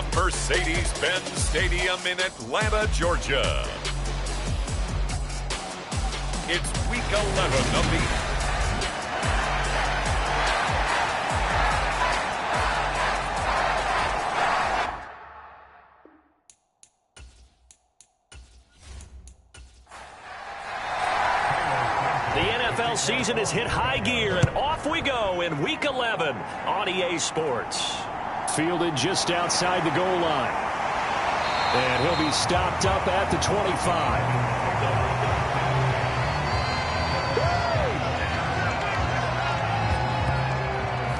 from Mercedes-Benz Stadium in Atlanta, Georgia. It's Week 11 of the NFL season has hit high gear, and off we go in Week 11 on EA Sports. Fielded just outside the goal line. And he'll be stopped up at the 25.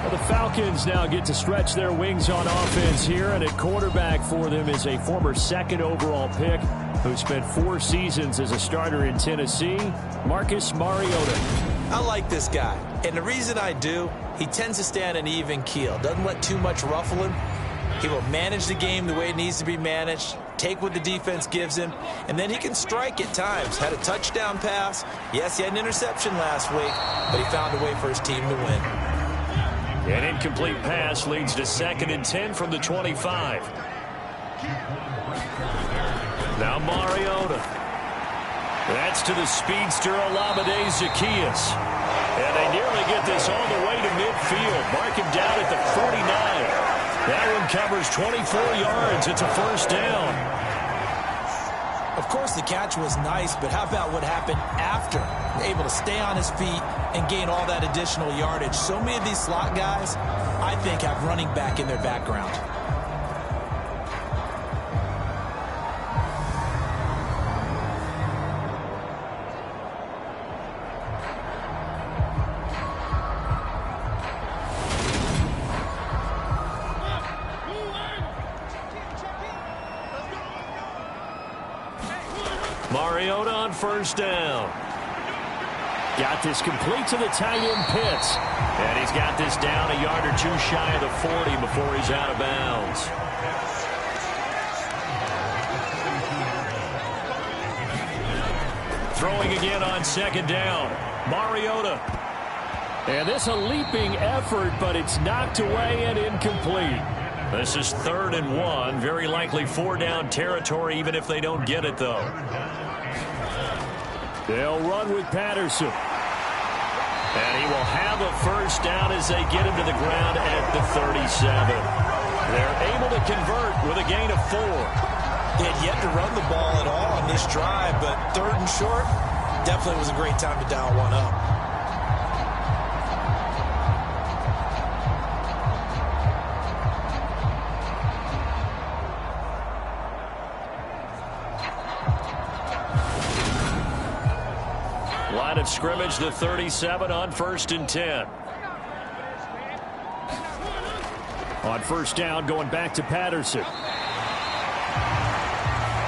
The Falcons now get to stretch their wings on offense here, and at quarterback for them is a former second overall pick who spent 4 seasons as a starter in Tennessee, Marcus Mariota. I like this guy, and the reason I do, he tends to stand an even keel, doesn't let too much ruffle him. He will manage the game the way it needs to be managed, take what the defense gives him, and then he can strike at times. Had a touchdown pass. Yes, he had an interception last week, but he found a way for his team to win. An incomplete pass leads to 2nd and 10 from the 25. Now Mariota. That's to the speedster Olamide Zaccheaus. And they nearly get this all the way to midfield. Mark him down at the 49. That one covers 24 yards. It's a first down. Of course, the catch was nice, but how about what happened after? Able to stay on his feet and gain all that additional yardage. So many of these slot guys, I think, have running back in their background. Mariota on first down. Got this complete to the tight end Pitts. And he's got this down a yard or two shy of the 40 before he's out of bounds. Throwing again on 2nd down. Mariota. And this a leaping effort, but it's knocked away and incomplete. This is 3rd and 1. Very likely 4-down territory, even if they don't get it, though. They'll run with Patterson. And he will have a first down as they get him to the ground at the 37. They're able to convert with a gain of 4. They had yet to run the ball at all on this drive, but 3rd and short definitely was a great time to dial one up. Line of scrimmage, the 37 on 1st and 10. On first down, going back to Patterson.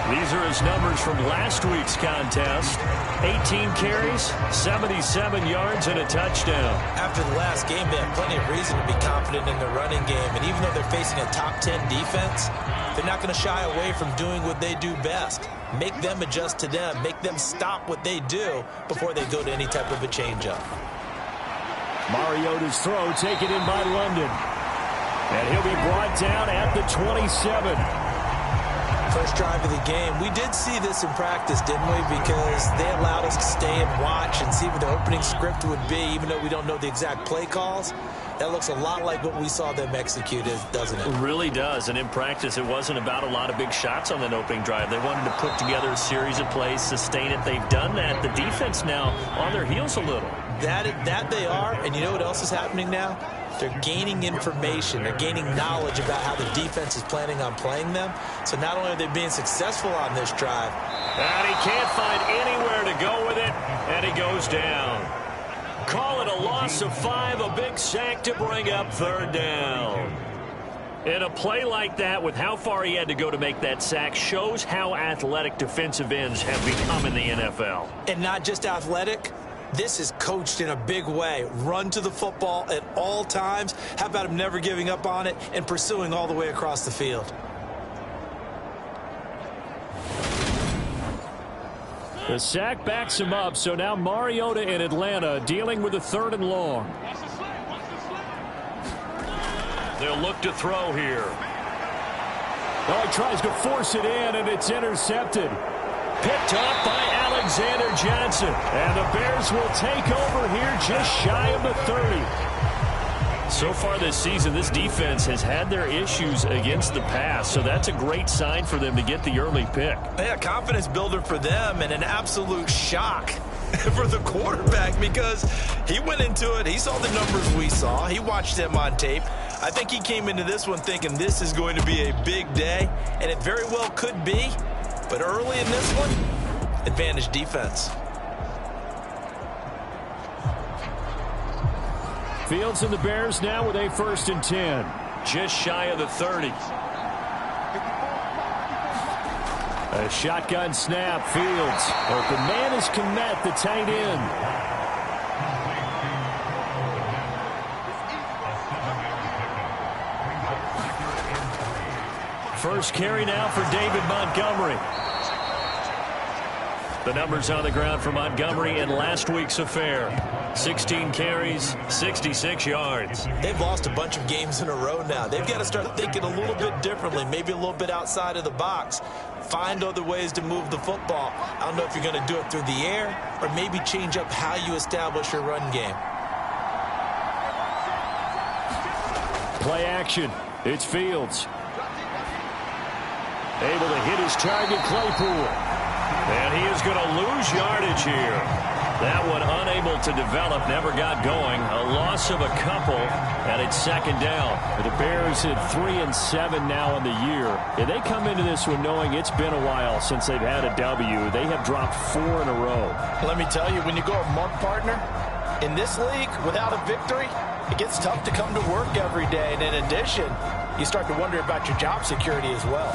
These are his numbers from last week's contest. 18 carries, 77 yards, and a touchdown. After the last game, they have plenty of reason to be confident in their running game. And even though they're facing a top 10 defense, they're not going to shy away from doing what they do best. Make them adjust to them. Make them stop what they do before they go to any type of a changeup. Mariota's throw taken in by London. And he'll be brought down at the 27. First drive of the game. We did see this in practice, didn't we? Because they allowed us to stay and watch and see what the opening script would be, even though we don't know the exact play calls. That looks a lot like what we saw them execute, doesn't it? It really does. And in practice, it wasn't about a lot of big shots on that opening drive. They wanted to put together a series of plays, sustain it. They've done that. The defense now on their heels a little. That they are. And you know what else is happening now? They're gaining information. They're gaining knowledge about how the defense is planning on playing them. So not only are they being successful on this drive. And he can't find anywhere to go with it. And he goes down. Call it a loss of 5, a big sack to bring up 3rd down. And a play like that, with how far he had to go to make that sack, shows how athletic defensive ends have become in the NFL. And not just athletic. This is coached in a big way. Run to the football at all times. How about him never giving up on it and pursuing all the way across the field? The sack backs him up, so now Mariota in Atlanta dealing with a 3rd and long. They'll look to throw here. Oh, he tries to force it in, and it's intercepted. Picked off by Alexander Johnson. And the Bears will take over here just shy of the 30. So far this season, this defense has had their issues against the pass, so that's a great sign for them to get the early pick. Yeah, confidence builder for them and an absolute shock for the quarterback because he went into it. He saw the numbers we saw. He watched them on tape. I think he came into this one thinking this is going to be a big day, and it very well could be. But early in this one, advantage defense. Fields and the Bears now with a 1st and 10. Just shy of the 30. A shotgun snap. Fields. Open man is Kmet, the tight end. First carry now for David Montgomery. The numbers on the ground for Montgomery in last week's affair. 16 carries, 66 yards. They've lost a bunch of games in a row now. They've got to start thinking a little bit differently, maybe a little bit outside of the box. Find other ways to move the football. I don't know if you're going to do it through the air or maybe change up how you establish your run game. Play action. It's Fields. Able to hit his target, Claypool. And he is going to lose yardage here. That one unable to develop, never got going. A loss of a couple, and it's 2nd down. The Bears at 3-7 now in the year. And they come into this one knowing it's been a while since they've had a W. They have dropped 4 in a row. Let me tell you, when you go a month, partner, in this league, without a victory, it gets tough to come to work every day. And in addition, you start to wonder about your job security as well.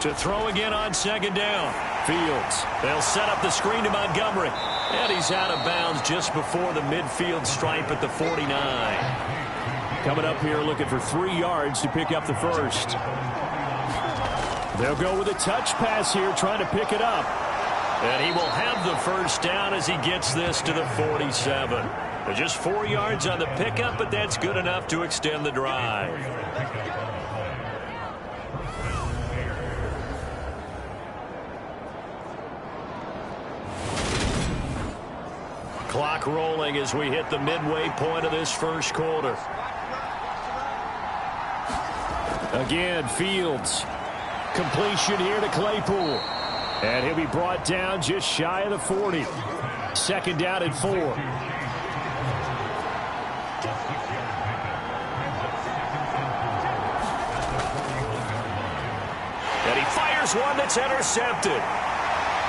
To throw again on 2nd down. Fields. They'll set up the screen to Montgomery. And he's out of bounds just before the midfield stripe at the 49. Coming up here looking for 3 yards to pick up the first. They'll go with a touch pass here, trying to pick it up. And he will have the first down as he gets this to the 47. Just 4 yards on the pickup, but that's good enough to extend the drive. Clock rolling as we hit the midway point of this first quarter. Again, Fields. Completion here to Claypool. And he'll be brought down just shy of the 40. 2nd down and 4. And he fires one that's intercepted.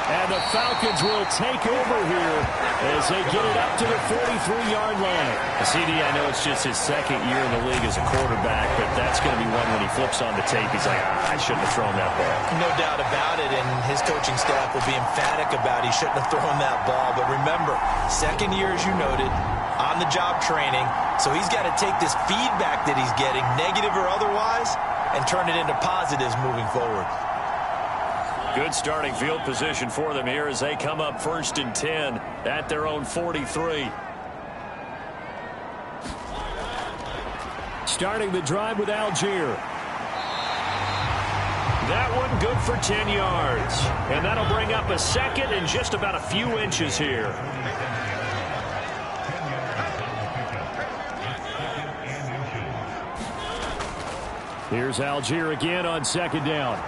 And the Falcons will take over here as they get it up to the 43-yard line. CD, I know it's just his 2nd year in the league as a quarterback, but that's going to be one when he flips on the tape. He's like, I shouldn't have thrown that ball. No doubt about it, and his coaching staff will be emphatic about he shouldn't have thrown that ball. But remember, 2nd year, as you noted, on-the-job training, so he's got to take this feedback that he's getting, negative or otherwise, and turn it into positives moving forward. Good starting field position for them here as they come up 1st and 10 at their own 43. Starting the drive with Algier. That one good for 10 yards. And that'll bring up a 2nd and just about a few inches here. Here's Algier again on 2nd down.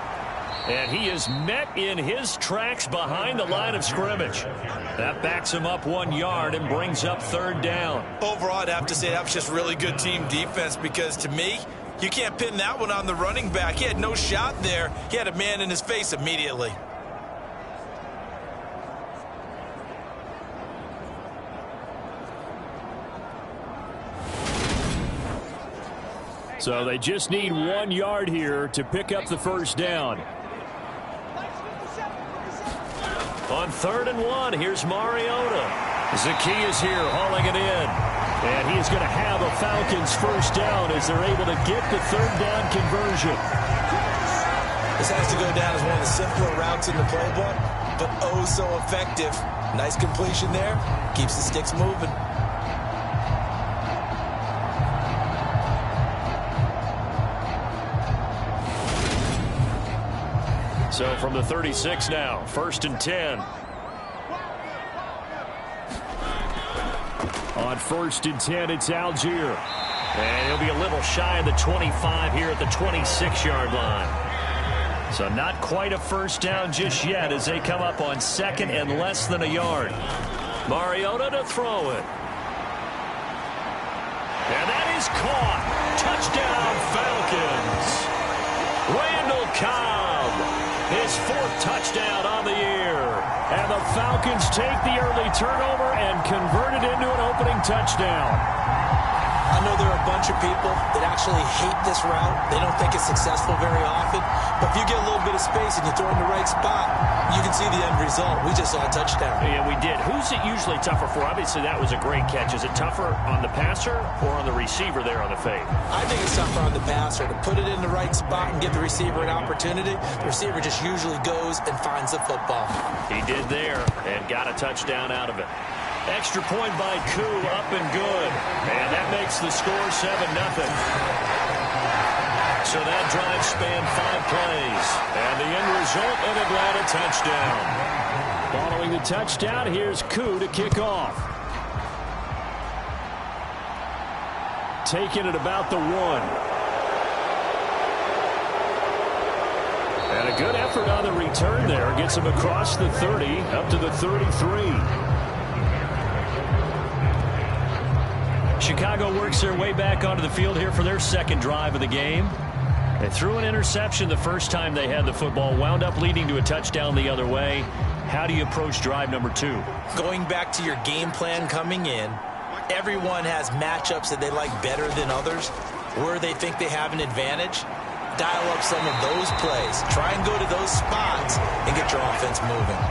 And he is met in his tracks behind the line of scrimmage. That backs him up 1 yard and brings up 3rd down. Overall, I'd have to say that was just really good team defense because, to me, you can't pin that one on the running back. He had no shot there. He had a man in his face immediately. So they just need 1 yard here to pick up the first down. On 3rd and 1, here's Mariota. Zacchaeus here hauling it in. And he is going to have a Falcons first down as they're able to get the 3rd down conversion. This has to go down as one of the simpler routes in the playbook, but oh so effective Nice completion there. Keeps the sticks moving. So from the 36 now, 1st and 10. On 1st and 10, it's Algier. And he'll be a little shy of the 25 here at the 26-yard line. So not quite a first down just yet as they come up on 2nd and less than a yard. Mariota to throw it. And that is caught. Touchdown, Falcons. Randall Cobb, his 4th touchdown on the year. And the Falcons take the early turnover and convert it into an opening touchdown. I know there are a bunch of people that actually hate this route. They don't think it's successful very often. But if you get a little bit of space and you throw it in the right spot, you can see the end result. We just saw a touchdown. Yeah, we did. Who's it usually tougher for? Obviously, that was a great catch. Is it tougher on the passer or on the receiver there on the fake? I think it's tougher on the passer to put it in the right spot and give the receiver an opportunity. The receiver just usually goes and finds the football. He did there and got a touchdown out of it. Extra point by Koo, up and good. And that makes the score 7-0. So that drive spanned 5 plays. And the end result, an Atlanta touchdown. Following the touchdown, here's Koo to kick off. Taking it about the 1. And a good effort on the return there. Gets him across the 30, up to the 33. Chicago works their way back onto the field here for their 2nd drive of the game. They threw an interception the first time they had the football, wound up leading to a touchdown the other way. How do you approach drive number 2? Going back to your game plan coming in, everyone has matchups that they like better than others, where they think they have an advantage. Dial up some of those plays. Try and go to those spots and get your offense moving.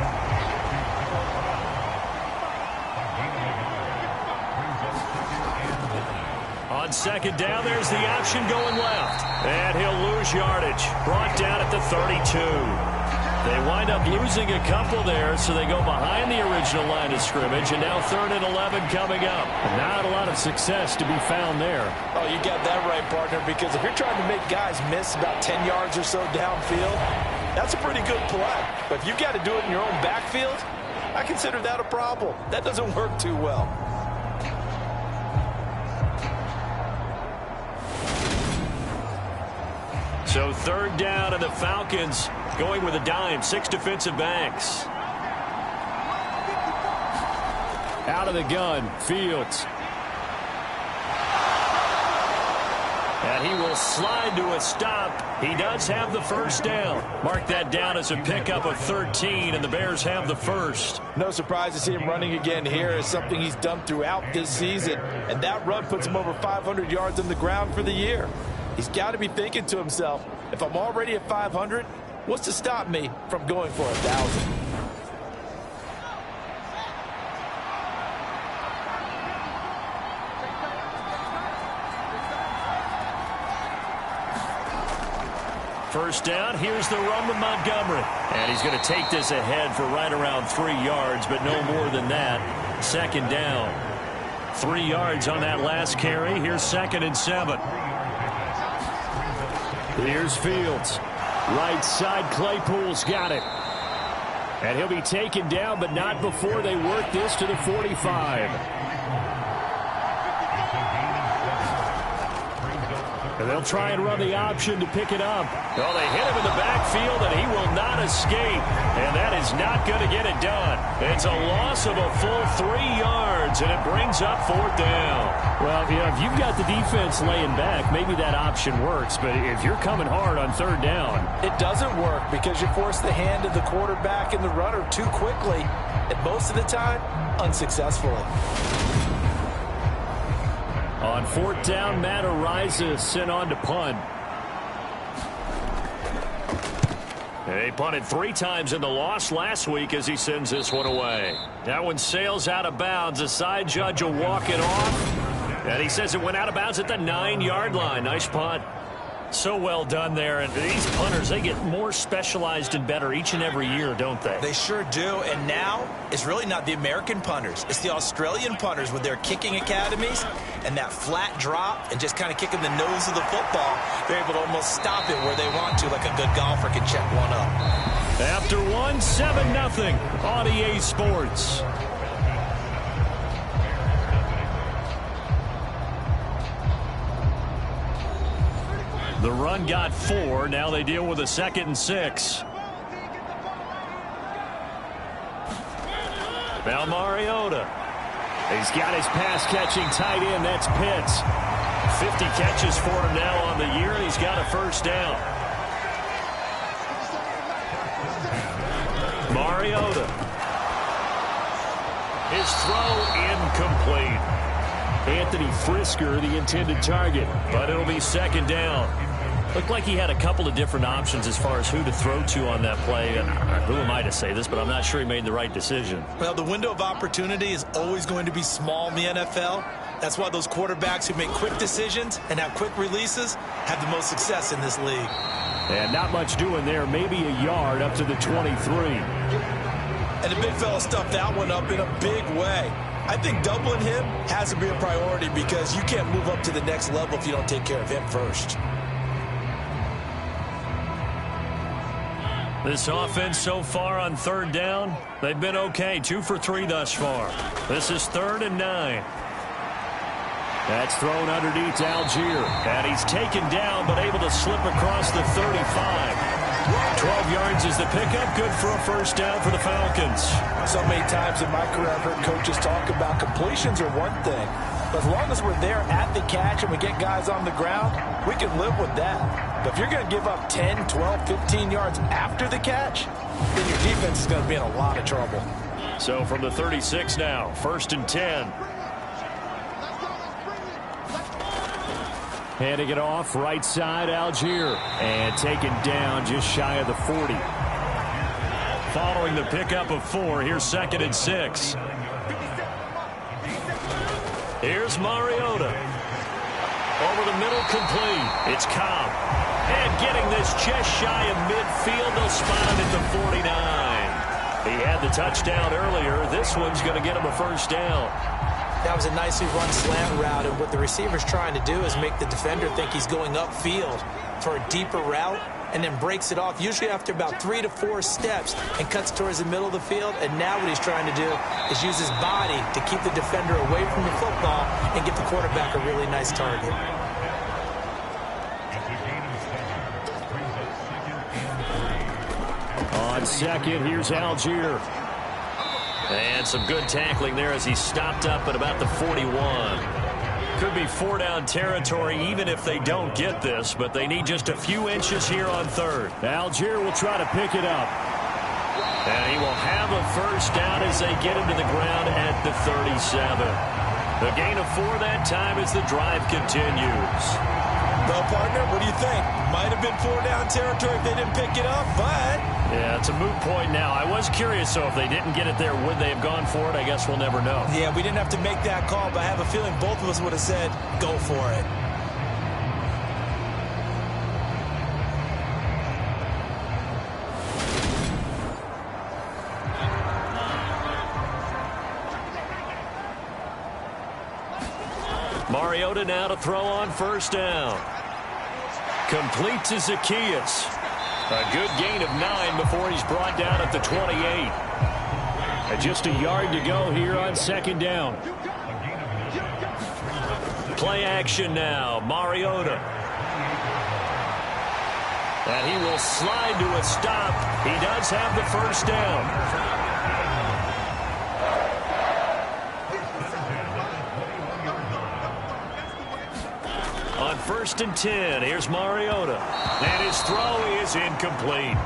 On 2nd down, there's the option going left. And he'll lose yardage. Brought down at the 32. They wind up losing a couple there, so they go behind the original line of scrimmage. And now 3rd and 11 coming up. Not a lot of success to be found there. Oh, you got that right, partner, because if you're trying to make guys miss about 10 yards or so downfield, that's a pretty good play. But if you've got to do it in your own backfield, I consider that a problem. That doesn't work too well. So 3rd down, and the Falcons going with a dime. 6 defensive backs. Out of the gun, Fields. And he will slide to a stop. He does have the 1st down. Mark that down as a pickup of 13, and the Bears have the 1st. No surprise to see him running again here. Is something he's done throughout this season. And that run puts him over 500 yards on the ground for the year. He's got to be thinking to himself, if I'm already at 500, what's to stop me from going for 1,000? First down, here's the run with Montgomery. And he's going to take this ahead for right around 3 yards, but no more than that. 2nd down. 3 yards on that last carry. Here's 2nd and 7. Here's Fields. Right side, Claypool's got it. And he'll be taken down, but not before they work this to the 45. And they'll try and run the option to pick it up. Well, they hit him in the backfield, and he will not escape. And that is not going to get it done. It's a loss of a full 3 yards, and it brings up 4th down. Well, you know, if you've got the defense laying back, maybe that option works. But if you're coming hard on 3rd down, it doesn't work because you force the hand of the quarterback and the runner too quickly, and most of the time, unsuccessfully. On 4th down, Matt Ariza sent on to punt. They punted 3 times in the loss last week as he sends this one away. That one sails out of bounds. The side judge will walk it off. And he says it went out of bounds at the 9-yard line. Nice punt. So well done there. And these punters, they get more specialized and better each and every year, don't they? They sure do. And now it's really not the American punters. It's the Australian punters with their kicking academies and that flat drop and just kind of kicking the nose of the football. They're able to almost stop it where they want to, like a good golfer can check one up. After one, 7-0 on EA Sports. The run got 4. Now they deal with a 2nd and 6. Now Mariota. He's got his pass-catching tight end. That's Pitts. 50 catches for him now on the year. He's got a first down. Mariota. His throw incomplete. Anthony Frisker, the intended target, but it'll be 2nd down. Looked like he had a couple of different options as far as who to throw to on that play. And who am I to say this, but I'm not sure he made the right decision. Well, the window of opportunity is always going to be small in the NFL. That's why those quarterbacks who make quick decisions and have quick releases have the most success in this league. And not much doing there. Maybe a yard up to the 23. And the big fella stuffed that one up in a big way. I think doubling him has to be a priority because you can't move up to the next level if you don't take care of him first. This offense so far on 3rd down, they've been okay. 2 for 3 thus far. This is 3rd and 9. That's thrown underneath Algier. And he's taken down but able to slip across the 35. 12 yards is the pickup. Good for a first down for the Falcons. So many times in my career I've heard coaches talk about completions are one thing. But as long as we're there at the catch and we get guys on the ground, we can live with that. But if you're going to give up 10, 12, 15 yards after the catch, then your defense is going to be in a lot of trouble. So from the 36 now, 1st and 10. Handing it off, right side, Algier. And taken down just shy of the 40. Following the pickup of 4, here's 2nd and 6. Here's Mariota. Over the middle, complete. It's Cobb. And getting this just shy of midfield, they'll spot it at the 49. He had the touchdown earlier. This one's going to get him a first down. That was a nicely run slant route, and what the receiver's trying to do is make the defender think he's going upfield for a deeper route and then breaks it off, usually after about 3 to 4 steps, and cuts towards the middle of the field. And now what he's trying to do is use his body to keep the defender away from the football and get the quarterback a really nice target. On 2nd, here's Algier. And some good tackling there as he stopped up at about the 41. Could be 4-down territory even if they don't get this, but they need just a few inches here on 3rd. Algier will try to pick it up. And he will have a first down as they get him to the ground at the 37. The gain of 4 that time as the drive continues. Well, partner, what do you think? Might have been 4-down territory if they didn't pick it up, but... Yeah, it's a moot point now. I was curious, so if they didn't get it there, would they have gone for it? I guess we'll never know. Yeah, we didn't have to make that call, but I have a feeling both of us would have said, go for it. Mariota now to throw on first down. Complete to Zacchaeus. A good gain of 9 before he's brought down at the 28. And just a yard to go here on 2nd down. Play action now. Mariota. And he will slide to a stop. He does have the first down. On 1st and 10, here's Mariota. And his throw is incomplete.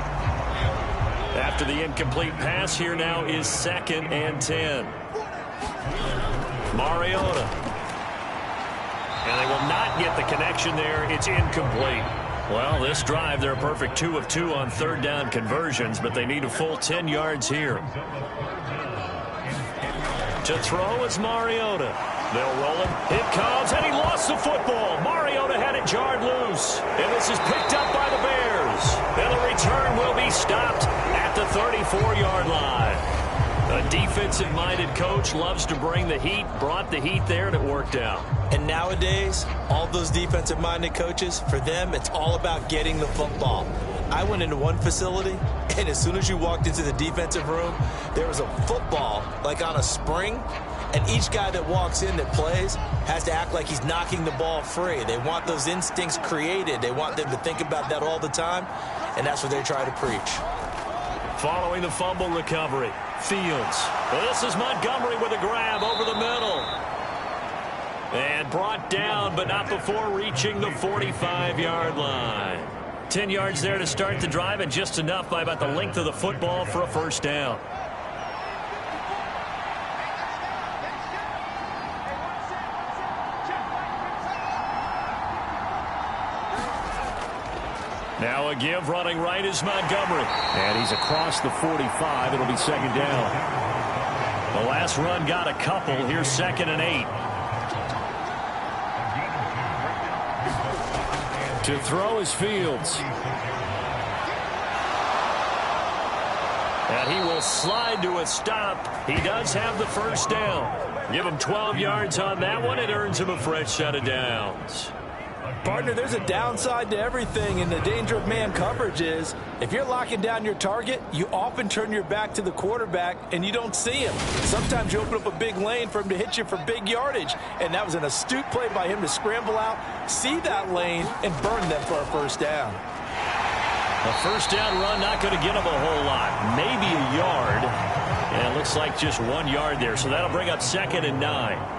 After the incomplete pass, here now is 2nd and 10. Mariota. And they will not get the connection there. It's incomplete. Well, this drive, they're a perfect 2 of 2 on 3rd down conversions, but they need a full 10 yards here. To throw is Mariota. They'll roll him. It comes, and he lost gets the football. Mariota had it jarred loose. And this is picked up by the Bears. And the return will be stopped at the 34-yard line. A defensive-minded coach loves to bring the heat, brought the heat there, and it worked out. And nowadays, all those defensive-minded coaches, for them, it's all about getting the football. I went into one facility, and as soon as you walked into the defensive room, there was a football, like on a spring, and each guy that walks in that plays has to act like he's knocking the ball free. They want those instincts created. They want them to think about that all the time, and that's what they try to preach. Following the fumble recovery, Fields. This is Montgomery with a grab over the middle. And brought down, but not before reaching the 45-yard line. 10 yards there to start the drive, and just enough by about the length of the football for a first down. Now a give running right is Montgomery. And he's across the 45. It'll be second down. The last run got a couple. Here's 2nd and 8. To throw is Fields. And he will slide to a stop. He does have the first down. Give him 12 yards on that one. It earns him a fresh set of downs. Partner, there's a downside to everything, and the danger of man coverage is if you're locking down your target, you often turn your back to the quarterback and you don't see him. Sometimes you open up a big lane for him to hit you for big yardage, and that was an astute play by him to scramble out, see that lane, and burn them for a first down. A first down run not going to get him a whole lot. Maybe a yard, and it looks like just 1 yard there, so that'll bring up 2nd and 9.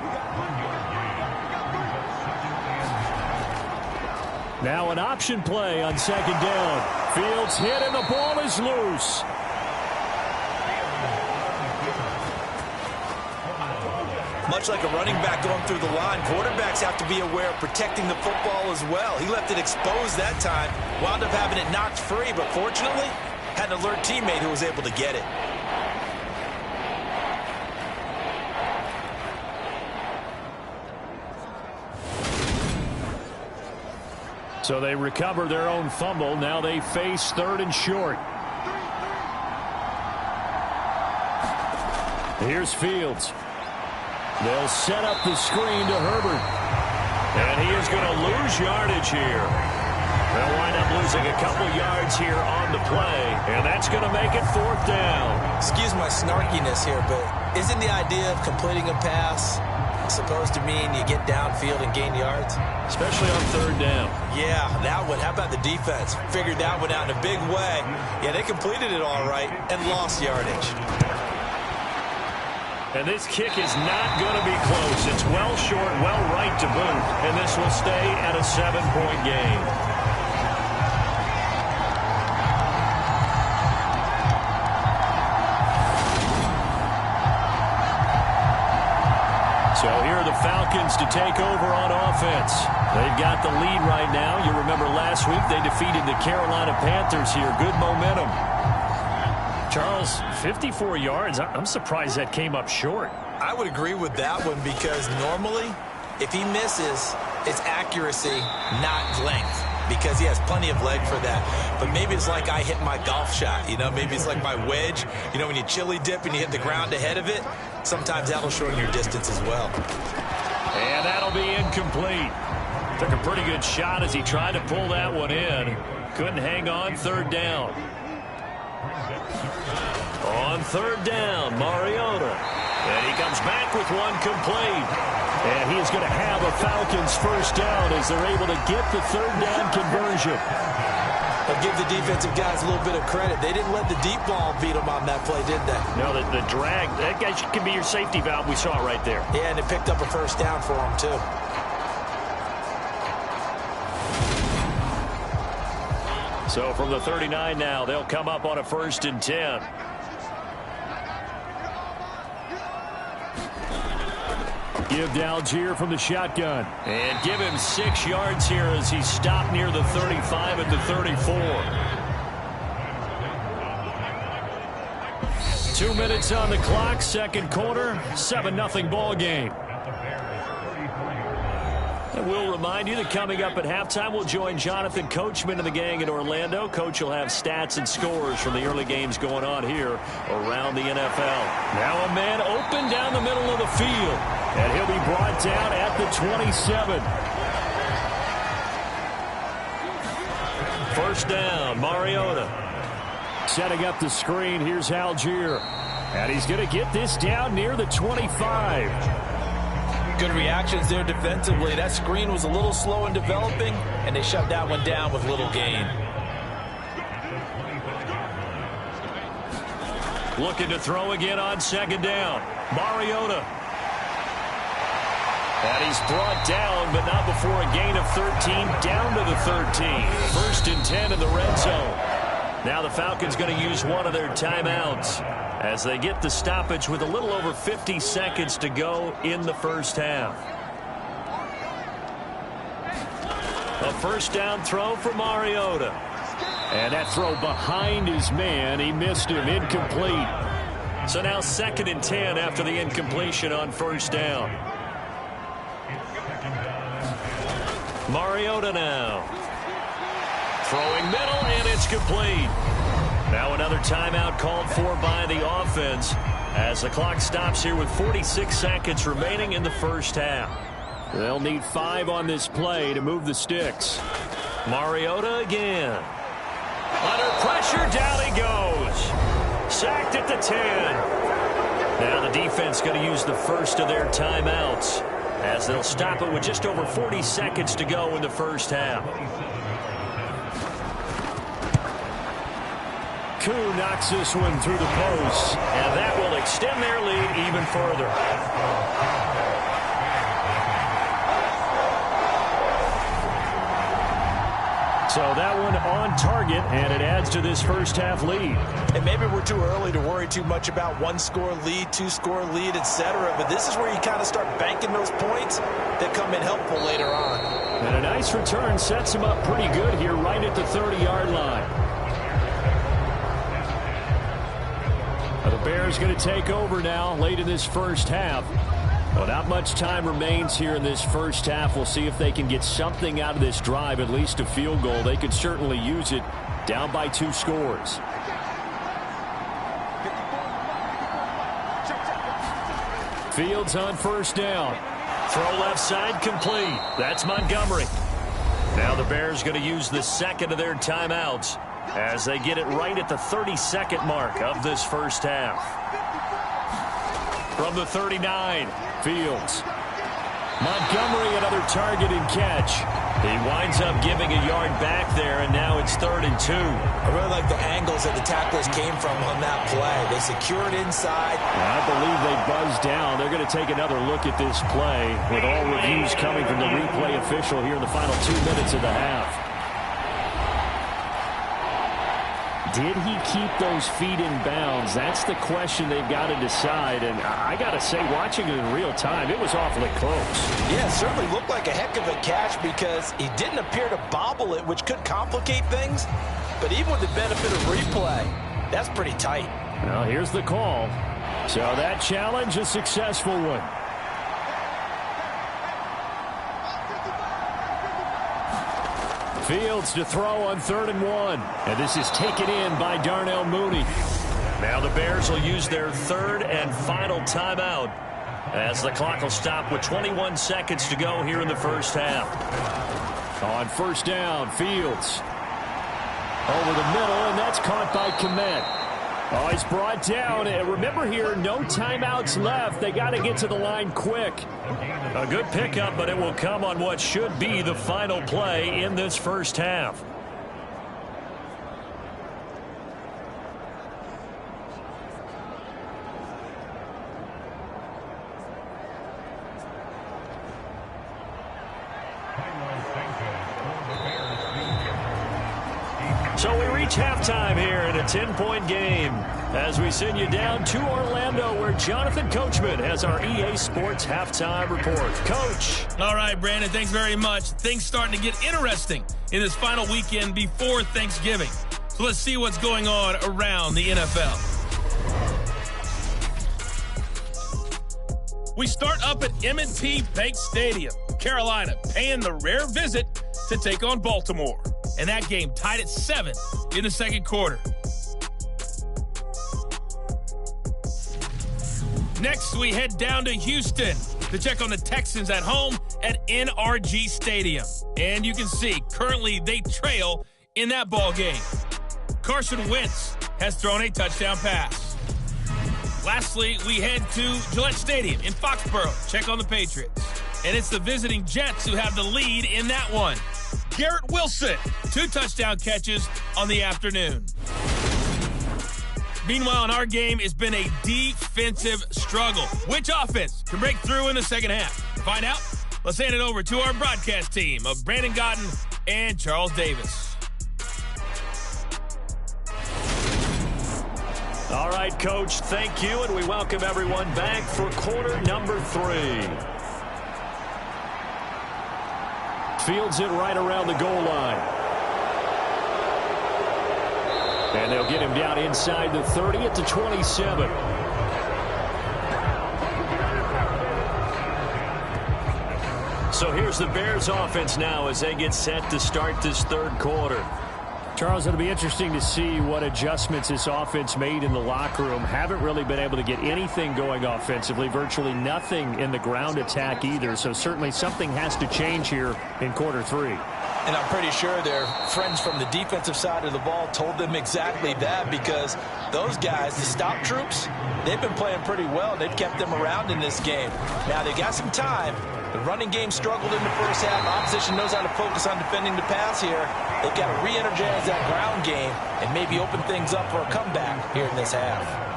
Now an option play on 2nd down. Fields hit and the ball is loose. Much like a running back going through the line, quarterbacks have to be aware of protecting the football as well. He left it exposed that time, wound up having it knocked free, but fortunately had an alert teammate who was able to get it. So they recover their own fumble. Now they face 3rd and short. Here's Fields. They'll set up the screen to Herbert. And he is going to lose yardage here. They'll wind up losing a couple yards here on the play. And that's going to make it 4th down. Excuse my snarkiness here, but isn't the idea of completing a pass supposed to mean you get downfield and gain yards? Especially on 3rd down. Yeah, that one. How about the defense? Figured that one out in a big way. Yeah, they completed it all right and lost yardage. And this kick is not going to be close. It's well short, well right to boot. And this will stay at a 7-point game. So here are the Falcons to take over on offense. They've got the lead right now. You remember last week they defeated the Carolina Panthers here. Good momentum. Charles, 54 yards. I'm surprised that came up short. I would agree with that one because normally if he misses, it's accuracy, not length, because he has plenty of leg for that. But maybe it's like I hit my golf shot. You know, maybe it's like my wedge. You know, when you chili dip and you hit the ground ahead of it, sometimes that'll shorten your distance as well. And that'll be incomplete. Took a pretty good shot as he tried to pull that one in. Couldn't hang on. 3rd down. On 3rd down, Mariota. And he comes back with one complete. And he is going to have a Falcons first down as they're able to get the 3rd down conversion. I'll give the defensive guys a little bit of credit. They didn't let the deep ball beat them on that play, did they? No, the drag, that guy can be your safety valve. We saw it right there. Yeah, and it picked up a first down for them, too. So from the 39 now, they'll come up on a 1st and 10. Give Algier from the shotgun. And give him 6 yards here as he stopped near the 35 at the 34. 2 minutes on the clock, 2nd quarter, 7-0 ball game. And we'll remind you that coming up at halftime, we'll join Jonathan Coachman and the gang in Orlando. Coach will have stats and scores from the early games going on here around the NFL. Now a man open down the middle of the field, and he'll be brought down at the 27. First down, Mariota. Setting up the screen, here's Algier. And he's going to get this down near the 25. Good reactions there defensively. That screen was a little slow in developing, and they shut that one down with little gain. Looking to throw again on second down. Mariota. And he's brought down, but not before a gain of 13, down to the 13. First and 10 in the red zone. Now the Falcons going to use one of their timeouts as they get the stoppage with a little over 50 seconds to go in the first half. A first down throw for Mariota. And that throw behind his man. He missed him. Incomplete. So now second and 10 after the incompletion on first down. Mariota now. Throwing middle, and it's complete. Now another timeout called for by the offense as the clock stops here with 46 seconds remaining in the first half. They'll need 5 on this play to move the sticks. Mariota again. Under pressure, down he goes. Sacked at the 10. Now the defense going to use the first of their timeouts as they'll stop it with just over 40 seconds to go in the first half. Koo knocks this one through the post, and that will extend their lead even further. So that one on target, and it adds to this first half lead. And maybe we're too early to worry too much about 1-score lead, 2-score lead, etc. But this is where you kind of start banking those points that come in helpful later on. And a nice return sets him up pretty good here right at the 30-yard line. The Bears going to take over now late in this first half. Well, not much time remains here in this first half. We'll see if they can get something out of this drive, at least a field goal. They could certainly use it down by 2 scores. Fields on first down. Throw left side complete. That's Montgomery. Now the Bears going to use the second of their timeouts as they get it right at the 32nd mark of this first half. From the 39, Fields. Montgomery, another target and catch. He winds up giving a yard back there, and now it's 3rd and 2. I really like the angles that the tacklers came from on that play. They secured inside. I believe they buzzed down. They're going to take another look at this play with all reviews coming from the replay official here in the final 2 minutes of the half. Did he keep those feet in bounds? That's the question they've got to decide. And I got to say, watching it in real time, it was awfully close. Yeah, it certainly looked like a heck of a catch because he didn't appear to bobble it, which could complicate things. But even with the benefit of replay, that's pretty tight. Well, here's the call. So that challenge, a successful one. Fields to throw on 3rd and 1. And this is taken in by Darnell Mooney. Now the Bears will use their 3rd and final timeout as the clock will stop with 21 seconds to go here in the first half. On first down, Fields. Over the middle, and that's caught by Kmet. Oh, he's brought down. And remember here, no timeouts left. They got to get to the line quick. A good pickup, but it will come on what should be the final play in this first half. So we reach halftime here in a 10-point game as we send you down to Orlando where Jonathan Coachman has our EA Sports halftime report. Coach. All right, Brandon, thanks very much. Things starting to get interesting in this final weekend before Thanksgiving. So let's see what's going on around the NFL. We start up at M&T Bank Stadium. Carolina paying the rare visit to take on Baltimore. And that game tied at 7 in the second quarter. Next, we head down to Houston to check on the Texans at home at NRG Stadium. And you can see, currently they trail in that ball game. Carson Wentz has thrown a touchdown pass. Lastly, we head to Gillette Stadium in Foxborough. Check on the Patriots. And it's the visiting Jets who have the lead in that one. Garrett Wilson, 2 touchdown catches on the afternoon. Meanwhile, in our game, it's been a defensive struggle. Which offense can break through in the second half? To find out, let's hand it over to our broadcast team of Brandon Godden and Charles Davis. All right, Coach, thank you, and we welcome everyone back for quarter number 3. Fields it right around the goal line. And they'll get him down inside the 30 at the 27. So here's the Bears offense now as they get set to start this third quarter. Charles, it'll be interesting to see what adjustments this offense made in the locker room. Haven't really been able to get anything going offensively, virtually nothing in the ground attack either. So certainly something has to change here in quarter 3. And I'm pretty sure their friends from the defensive side of the ball told them exactly that, because those guys, the stop troops, they've been playing pretty well. They've kept them around in this game. Now, they got some time. The running game struggled in the first half. Opposition knows how to focus on defending the pass here. They've got to re-energize that ground game and maybe open things up for a comeback here in this half.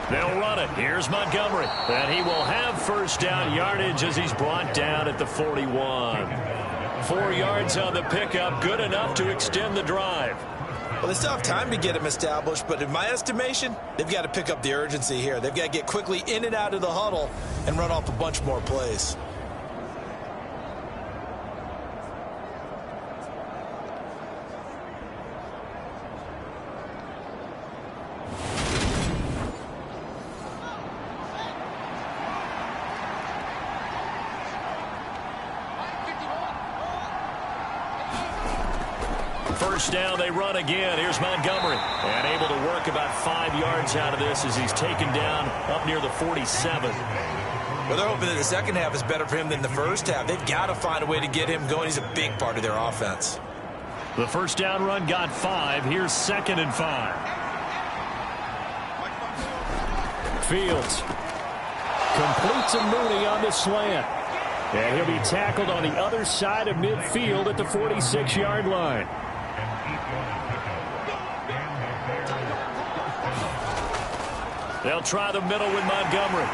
They'll run it. Here's Montgomery. And he will have first down yardage as he's brought down at the 41. 4 yards on the pickup. Good enough to extend the drive. Well, they still have time to get him established, but in my estimation, they've got to pick up the urgency here. They've got to get quickly in and out of the huddle and run off a bunch more plays. First down, they run again. Here's Montgomery. And able to work about 5 yards out of this as he's taken down up near the 47. Well, they're hoping that the second half is better for him than the first half. They've got to find a way to get him going. He's a big part of their offense. The first down run got 5. Here's 2nd and 5. Fields completes a Mooney on the slant. And he'll be tackled on the other side of midfield at the 46-yard line. They'll try the middle with Montgomery.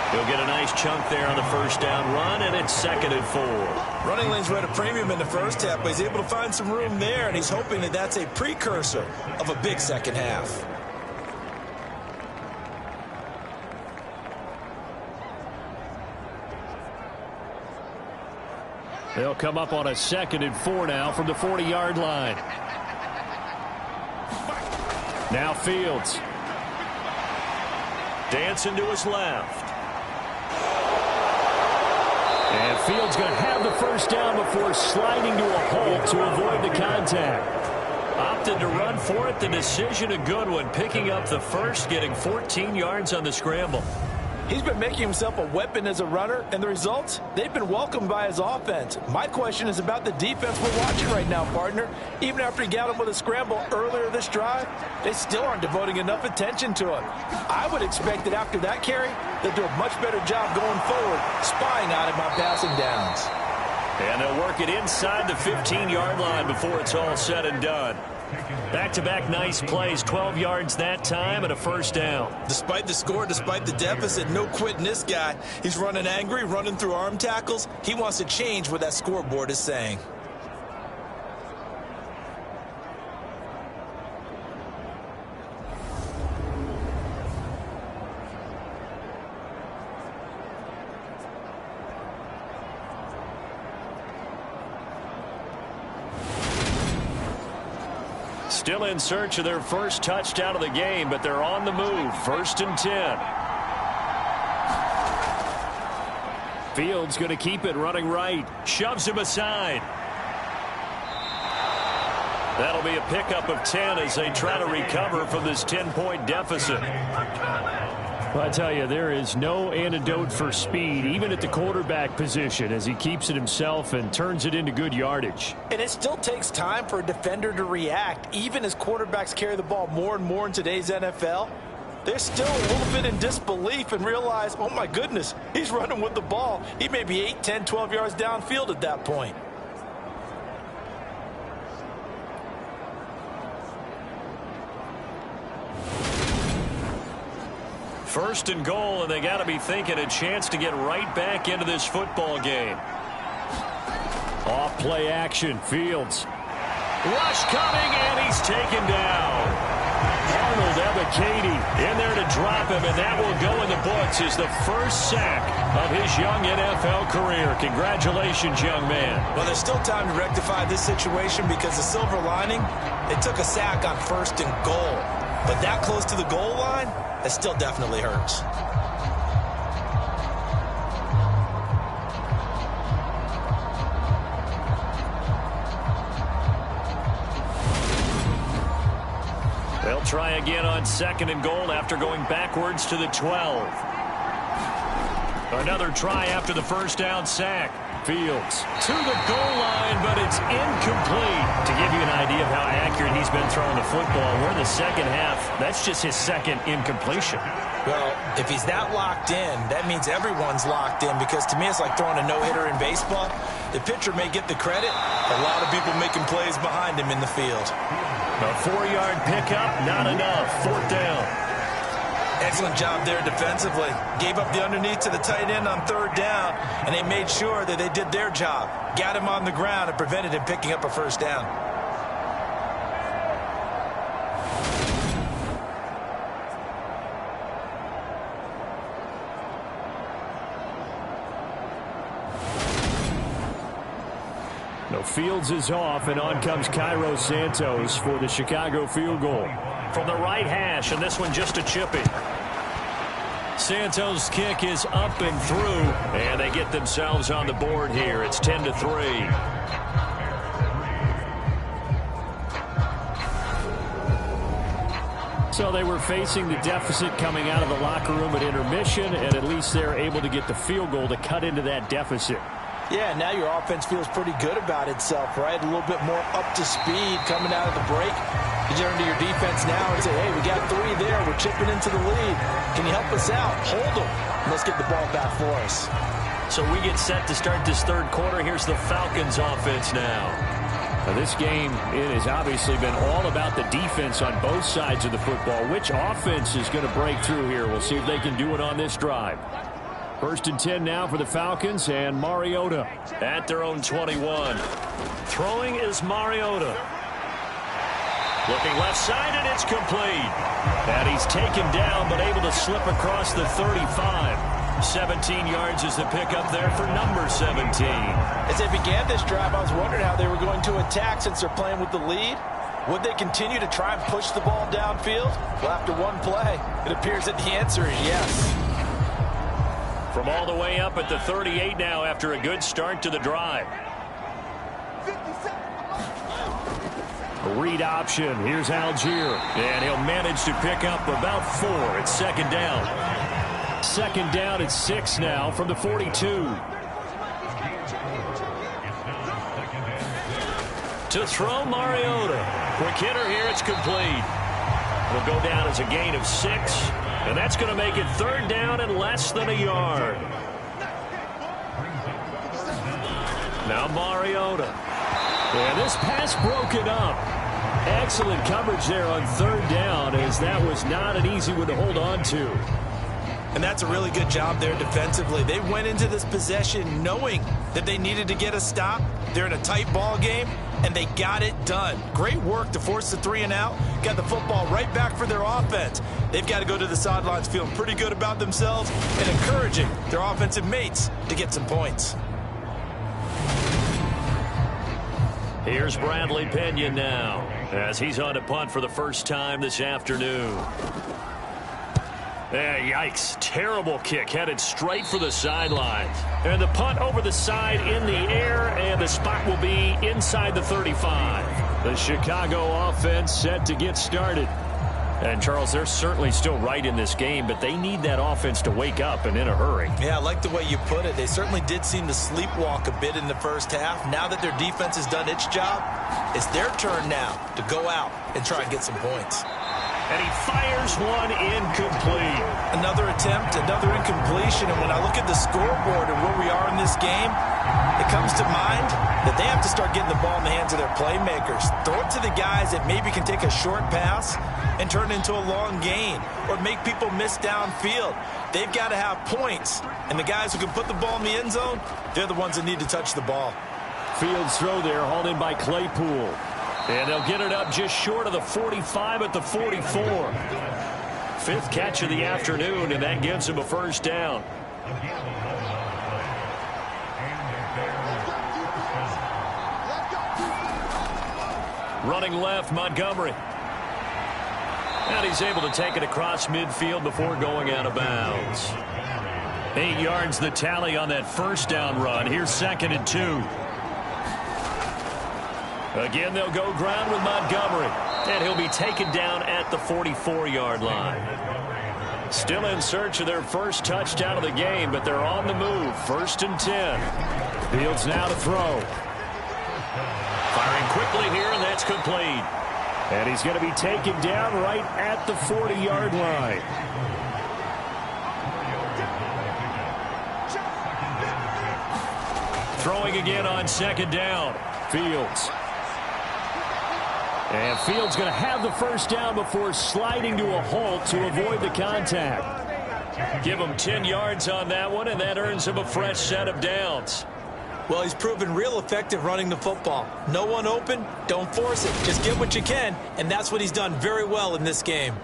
He'll get a nice chunk there on the first down run, and it's 2nd and 4. Running lanes were at a premium in the first half, but he's able to find some room there, and he's hoping that that's a precursor of a big second half. They'll come up on a 2nd and 4 now from the 40-yard line. Now Fields. Dancing to his left. And Fields going to have the first down before sliding to a hole to avoid the contact. Opted to run for it. The decision a good one. Picking up the first, getting 14 yards on the scramble. He's been making himself a weapon as a runner, and the results, they've been welcomed by his offense. My question is about the defense we're watching right now, partner. Even after he got him with a scramble earlier this drive, they still aren't devoting enough attention to him. I would expect that after that carry, they'll do a much better job going forward, spying out him on passing downs. And they'll work it inside the 15-yard line before it's all said and done. Back-to-back nice plays, 12 yards that time and a first down. Despite the score, despite the deficit, no quitting this guy. He's running angry, running through arm tackles. He wants to change what that scoreboard is saying. Still in search of their first touchdown of the game, but they're on the move. 1st and 10. Fields going to keep it running right. Shoves him aside. That'll be a pickup of 10 as they try to recover from this 10-point deficit. Well, I tell you, there is no antidote for speed, even at the quarterback position, as he keeps it himself and turns it into good yardage. And it still takes time for a defender to react. Even as quarterbacks carry the ball more and more in today's NFL, they're still a little bit in disbelief and realize, oh my goodness, he's running with the ball. He may be 8, 10, 12 yards downfield at that point. First and goal, and they got to be thinking a chance to get right back into this football game. Off play action. Fields. Rush coming, and he's taken down. Arnold Ebiketie In there to drop him, and that will go in the books as the first sack of his young NFL career. Congratulations, young man. Well, there's still time to rectify this situation because the silver lining, they took a sack on first and goal. But that close to the goal line, that still definitely hurts. They'll try again on second and goal after going backwards to the 12. Another try after the first down sack. Fields To the goal line, but it's incomplete. To give you an idea of how accurate he's been throwing the football, we're in the second half. That's just his second incompletion. Well, if he's that locked in, that means everyone's locked in, because to me it's like throwing a no-hitter in baseball. The pitcher may get the credit, a lot of people making plays behind him in the field. A 4-yard pickup, not enough. Fourth down. Excellent job there defensively. Gave up the underneath to the tight end on third down, and they made sure that they did their job. Got him on the ground and prevented him picking up a first down. No, Fields is off, and on comes Cairo Santos for the Chicago field goal. From the right hash, and this one just a chipping. Santos' kick is up and through, and they get themselves on the board here. It's 10-3. So they were facing the deficit coming out of the locker room at intermission, and at least they're able to get the field goal to cut into that deficit. Yeah, now your offense feels pretty good about itself, right? A little bit more up to speed coming out of the break. You turn to your defense now and say, hey, we got 3 there. We're chipping into the lead. Can you help us out? Hold them. Let's get the ball back for us. So we get set to start this third quarter. Here's the Falcons offense now. Now this game, it has obviously been all about the defense on both sides of the football. Which offense is going to break through here? We'll see if they can do it on this drive. First and 10 now for the Falcons, and Mariota at their own 21. Throwing is Mariota. Looking left side, and it's complete. And he's taken down, but able to slip across the 35. 17 yards is the pickup there for number 17. As they began this drive, I was wondering how they were going to attack since they're playing with the lead. Would they continue to try and push the ball downfield? Well, after one play, it appears that the answer is yes. From all the way up at the 38 now after a good start to the drive. A read option. Here's Algier. And he'll manage to pick up about 4. It's second down. Second down at 6 now from the 42. To throw Mariota. Quick hitter here. It's complete. Will go down as a gain of 6. And that's going to make it third down and less than a yard. Now Mariota. And this pass broken up. Excellent coverage there on third down, as that was not an easy one to hold on to. And that's a really good job there defensively. They went into this possession knowing that they needed to get a stop. They're in a tight ball game, and they got it done. Great work to force the 3 and out. Got the football right back for their offense. They've got to go to the sidelines feeling pretty good about themselves and encouraging their offensive mates to get some points. Here's Bradley Pinion now as he's on to punt for the first time this afternoon. Yikes. Terrible kick headed straight for the sidelines. And the punt over the side in the air, and the spot will be inside the 35. The Chicago offense set to get started. And, Charles, they're certainly still right in this game, but they need that offense to wake up and in a hurry. Yeah, I like the way you put it. They certainly did seem to sleepwalk a bit in the first half. Now that their defense has done its job, it's their turn now to go out and try and get some points. And he fires one incomplete. Another attempt, another incompletion. And when I look at the scoreboard and where we are in this game, it comes to mind that they have to start getting the ball in the hands of their playmakers. Throw it to the guys that maybe can take a short pass and turn it into a long gain or make people miss downfield. They've got to have points. And the guys who can put the ball in the end zone, they're the ones that need to touch the ball. Fields throw there, hauled in by Claypool. And they'll get it up just short of the 45 at the 44. Fifth catch of the afternoon, and that gives him a first down. Running left, Montgomery. And he's able to take it across midfield before going out of bounds. 8 yards the tally on that first down run. Here's 2nd and 2. Again, they'll go ground with Montgomery. And he'll be taken down at the 44-yard line. Still in search of their first touchdown of the game, but they're on the move. 1st and 10. Fields now to throw. Firing quickly here, and that's complete. And he's going to be taken down right at the 40-yard line. Throwing again on 2nd down. Fields. And Fields going to have the first down before sliding to a halt to avoid the contact. Give him 10 yards on that one, and that earns him a fresh set of downs. Well, he's proven real effective running the football. No one open, don't force it. Just get what you can, and that's what he's done very well in this game.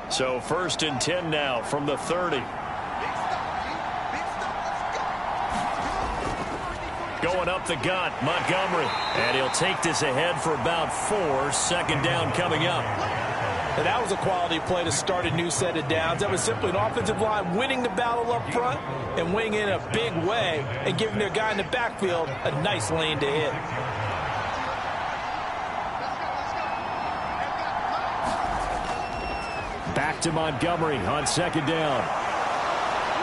So 1st and 10 now from the 30. Going up the gut, Montgomery. And he'll take this ahead for about 4. 2nd down coming up. And that was a quality play to start a new set of downs. That was simply an offensive line winning the battle up front and winning in a big way and giving their guy in the backfield a nice lane to hit. Back to Montgomery on 2nd down.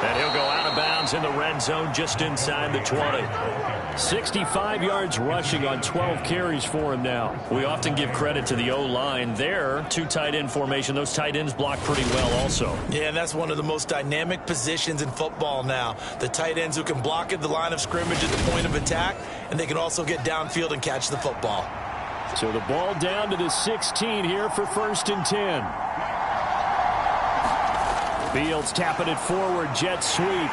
And he'll go out of bounds in the red zone just inside the 20. 65 yards rushing on 12 carries for him now. We often give credit to the O-line there. 2 tight end formation. Those tight ends block pretty well also. Yeah, and that's one of the most dynamic positions in football now. The tight ends who can block at the line of scrimmage at the point of attack, and they can also get downfield and catch the football. So the ball down to the 16 here for 1st and 10. Fields tapping it forward, jet sweep.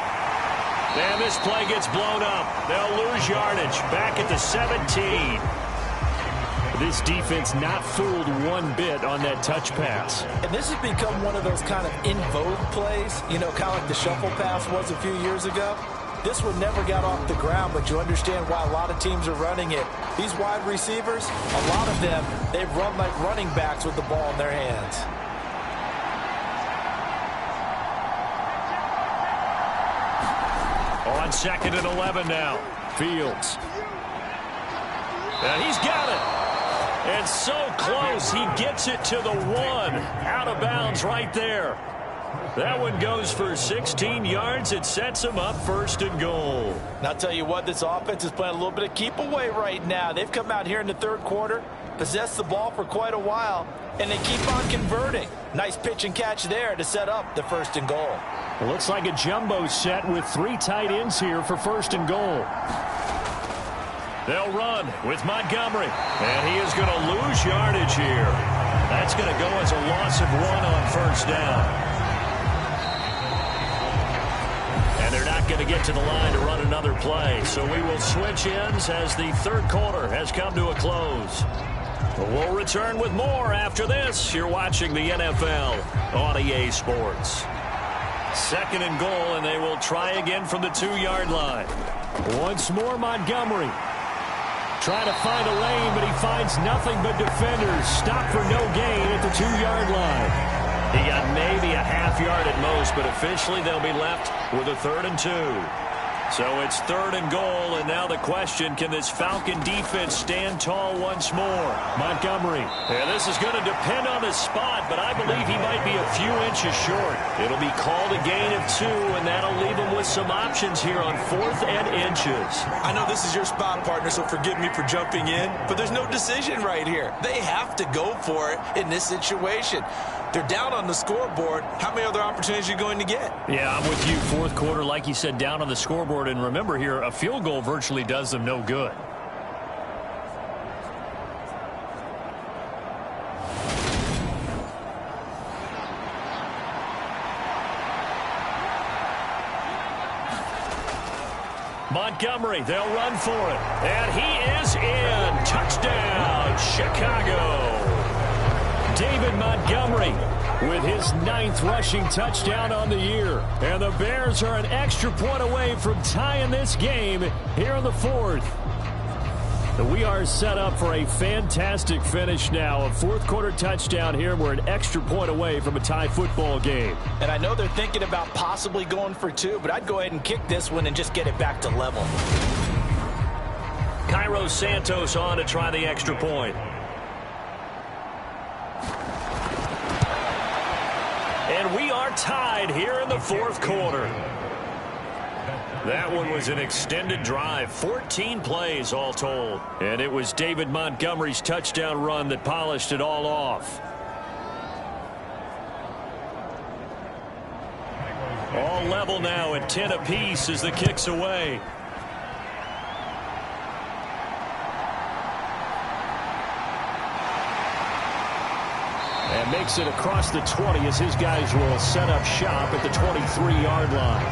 And this play gets blown up. They'll lose yardage. Back at the 17. This defense not fooled one bit on that touch pass. And this has become one of those kind of in vogue plays, you know, kind of like the shuffle pass was a few years ago. This one never got off the ground, but you understand why a lot of teams are running it. These wide receivers, a lot of them, they've run like running backs with the ball in their hands. On 2nd and 11 now. Fields. And he's got it. And so close. He gets it to the 1. Out of bounds right there. That one goes for 16 yards. It sets him up 1st and goal. And I'll tell you what, this offense is playing a little bit of keep away right now. They've come out here in the 3rd quarter, possessed the ball for quite a while, and they keep on converting. Nice pitch and catch there to set up the 1st and goal. It looks like a jumbo set with 3 tight ends here for 1st and goal. They'll run with Montgomery, and he is going to lose yardage here. That's going to go as a loss of 1 on 1st down. And they're not going to get to the line to run another play. So we will switch ends as the 3rd quarter has come to a close. We'll return with more after this. You're watching the NFL on EA Sports. 2nd and goal, and they will try again from the 2-yard line. Once more, Montgomery. trying to find a lane, but he finds nothing but defenders. Stop for no gain at the 2-yard line. He got maybe a half yard at most, but officially they'll be left with a 3rd and 2. So it's 3rd and goal, and now the question, can this Falcon defense stand tall once more? Montgomery. Yeah, this is going to depend on the spot, but I believe he might be a few inches short. It'll be called a gain of 2, and that'll leave him with some options here on 4th and inches. I know this is your spot, partner, so forgive me for jumping in, but there's no decision right here. They have to go for it in this situation. They're down on the scoreboard. How many other opportunities are you going to get? Yeah, I'm with you. 4th quarter, like you said, down on the scoreboard. And remember here, a field goal virtually does them no good. Montgomery, they'll run for it. And he is in. Touchdown, Chicago. David Montgomery with his 9th rushing touchdown on the year. And the Bears are an extra point away from tying this game here in the 4th. We are set up for a fantastic finish now. A 4th quarter touchdown here. We're an extra point away from a tie football game. And I know they're thinking about possibly going for 2, but I'd go ahead and kick this one and just get it back to level. Cairo Santos on to try the extra point. And we are tied here in the 4th quarter. That one was an extended drive, 14 plays all told. And it was David Montgomery's touchdown run that polished it all off. All level now at 10 apiece as the kick's away. And makes it across the 20 as his guys will set up shop at the 23-yard line.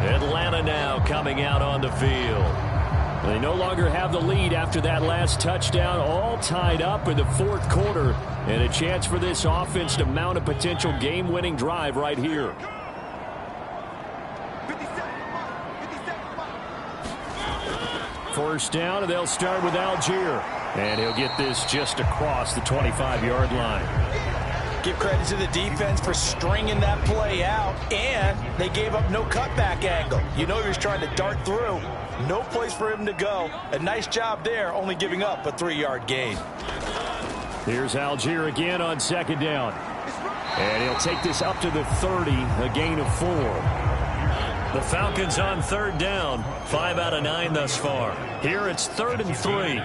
Atlanta now coming out on the field. They no longer have the lead after that last touchdown, all tied up in the 4th quarter. And a chance for this offense to mount a potential game-winning drive right here. First down, and they'll start with Algier. And he'll get this just across the 25-yard line. Give credit to the defense for stringing that play out, and they gave up no cutback angle. You know he was trying to dart through. No place for him to go. A nice job there, only giving up a 3-yard gain. Here's Algier again on 2nd down. And he'll take this up to the 30, a gain of 4. The Falcons on 3rd down, 5 out of 9 thus far. Here it's 3rd and 3.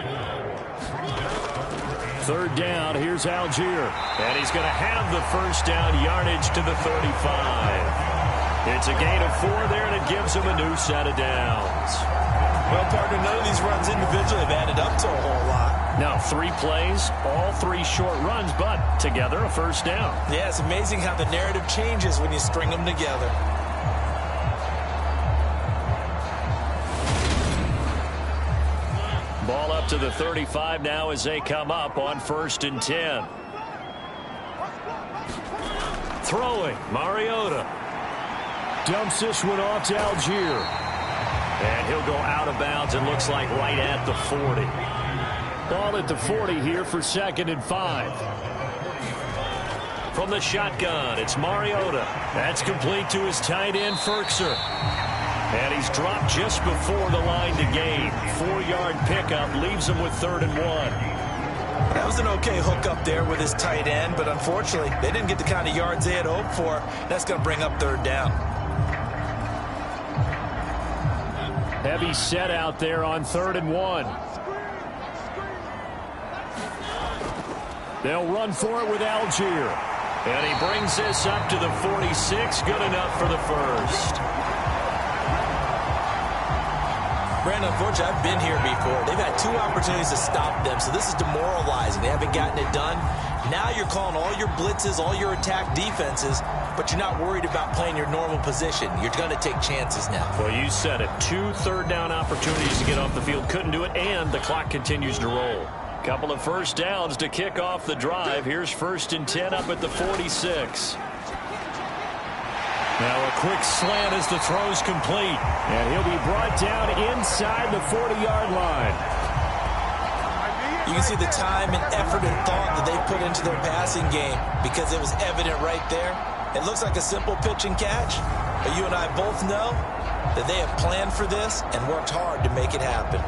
3rd down, here's Algier. And he's going to have the first down, yardage to the 35. It's a gain of 4 there, and it gives him a new set of downs. Well, partner, none of these runs individually have added up to a whole lot. Now 3 plays, all 3 short runs, but together a first down. Yeah, it's amazing how the narrative changes when you string them together. Ball up to the 35 now as they come up on 1st and 10. Throwing, Mariota. Dumps this one off to Algier. And he'll go out of bounds, and looks like right at the 40. Ball at the 40 here for 2nd and 5. From the shotgun, it's Mariota. That's complete to his tight end, Ferkser. And he's dropped just before the line to gain. 4-yard pickup leaves him with 3rd and 1. That was an okay hook up there with his tight end, but unfortunately, they didn't get the kind of yards they had hoped for. That's going to bring up 3rd down. Heavy set out there on 3rd and 1. They'll run for it with Algier. And he brings this up to the 46. Good enough for the first. Brandon, unfortunately, I've been here before. They've had 2 opportunities to stop them, so this is demoralizing. They haven't gotten it done. Now you're calling all your blitzes, all your attack defenses, but you're not worried about playing your normal position. You're going to take chances now. Well, you said it. 2 3rd-down opportunities to get off the field. Couldn't do it, and the clock continues to roll. Couple of first downs to kick off the drive. Here's 1st and 10 up at the 46. Now a quick slant as the throw's complete. And he'll be brought down inside the 40-yard line. You can see the time and effort and thought that they put into their passing game because it was evident right there. It looks like a simple pitch and catch, but you and I both know that they have planned for this and worked hard to make it happen.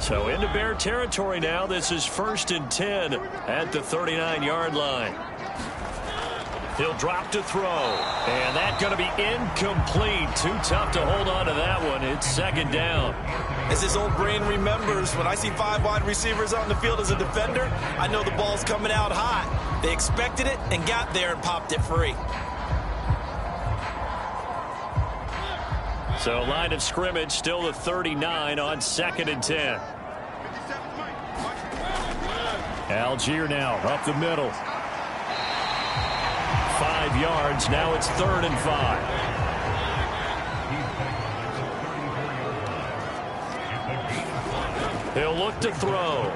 So into Bear territory now. This is 1st and 10 at the 39-yard line. He'll drop to throw. And that's going to be incomplete. Too tough to hold on to that one. It's 2nd down. As his old brain remembers, when I see 5 wide receivers on the field as a defender, I know the ball's coming out hot. They expected it and got there and popped it free. So line of scrimmage still the 39 on 2nd and 10. Algier now up the middle. 5 yards. Now it's 3rd and 5. He'll look to throw.